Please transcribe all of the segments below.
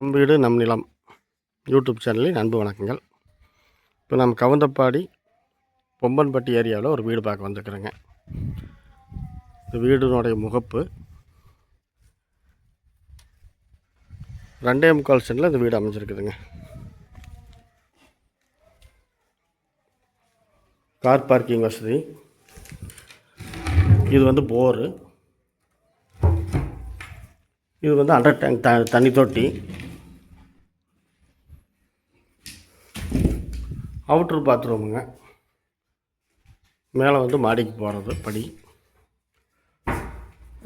நம் வீடு நம் நிலம் யூடியூப் சேனலில் அன்பு வணக்கங்கள். இப்போ நம்ம கவுந்தப்பாடி பொம்பன்பட்டி ஏரியாவில் ஒரு வீடு பார்க்க வந்துருக்குறேங்க. இந்த வீடுனுடைய முகப்பு 2.25 சென்டில் இந்த வீடு அமைஞ்சிருக்குதுங்க. கார் பார்க்கிங் வசதி. இது வந்து போரு. இது வந்து அண்டர் டேங்க் தண்ணி தொட்டி. அவுட்ரு பாத்ரூமுங்க. மேலே வந்து மாடிக்கு போகிறது படி.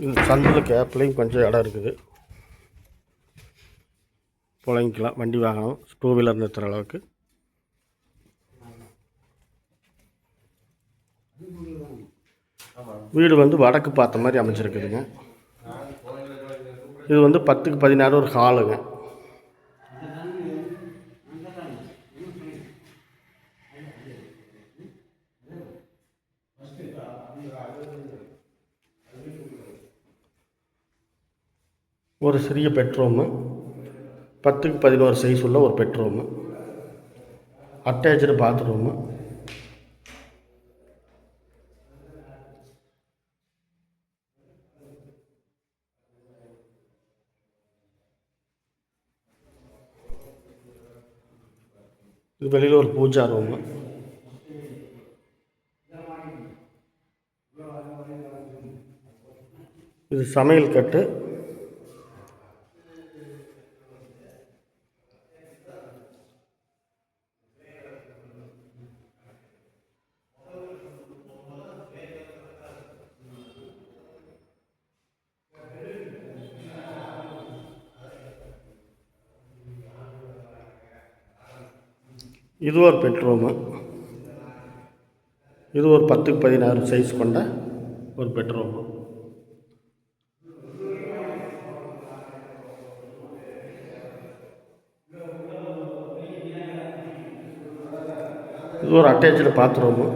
இந்த சந்தில் கேப்லேயும் கொஞ்சம் இடம் இருக்குது. புழங்கிக்கலாம், வண்டி வாகனம் 2 வீலர் நிறுத்துகிற அளவுக்கு. வீடு வந்து வடக்கு பார்த்த மாதிரி அமைச்சிருக்குதுங்க. இது வந்து 10க்கு 16 ஒரு ஹாலுங்க. ஒரு சிறிய பெட்ரூமு, 10க்கு 11 சைஸ் உள்ள ஒரு பெட்ரூமு, அட்டாச்சு பாத்ரூமு. இது வெளியில் ஒரு பூஜா ரூமு. இது சமையல் கட்டு. இது ஒரு பெட்ரூமு. இது ஒரு 10க்கு 16 சைஸ் கொண்ட ஒரு பெட்ரூமு. இது ஒரு அட்டாச்சு பாத்ரூமு.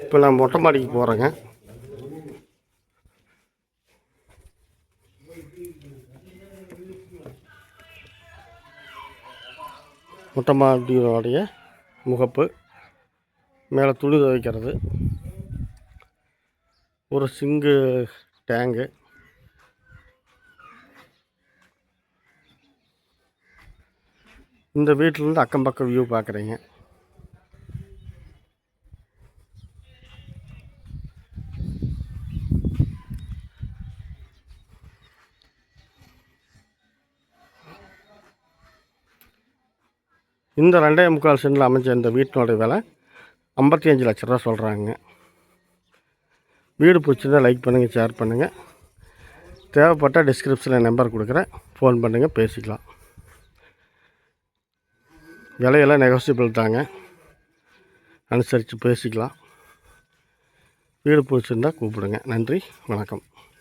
இப்போ நான் மொட்டை மாடிக்கு போகிறேங்க. மொட்டை மாடியோடைய முகப்பு. மேலே துணி துவைக்கிறது, ஒரு சிங்கு டேங்கு. இந்த வீட்டிலேருந்து அக்கம் பக்கம் வியூ பார்க்குறீங்க. இந்த 2.25 சென்டில் அமைஞ்ச இந்த வீட்டினுடைய விலை 55 லட்ச ரூபா சொல்கிறாங்க. வீடு பிடிச்சிருந்தா லைக் பண்ணுங்கள், ஷேர் பண்ணுங்கள். தேவைப்பட்டால் டிஸ்கிரிப்ஷனில் நம்பர் கொடுக்குறேன், ஃபோன் பண்ணுங்கள், பேசிக்கலாம். விலையெல்லாம் நெகோசியபிள் தாங்க, அனுசரித்து பேசிக்கலாம். வீடு பிடிச்சிருந்தால் கூப்பிடுங்க. நன்றி, வணக்கம்.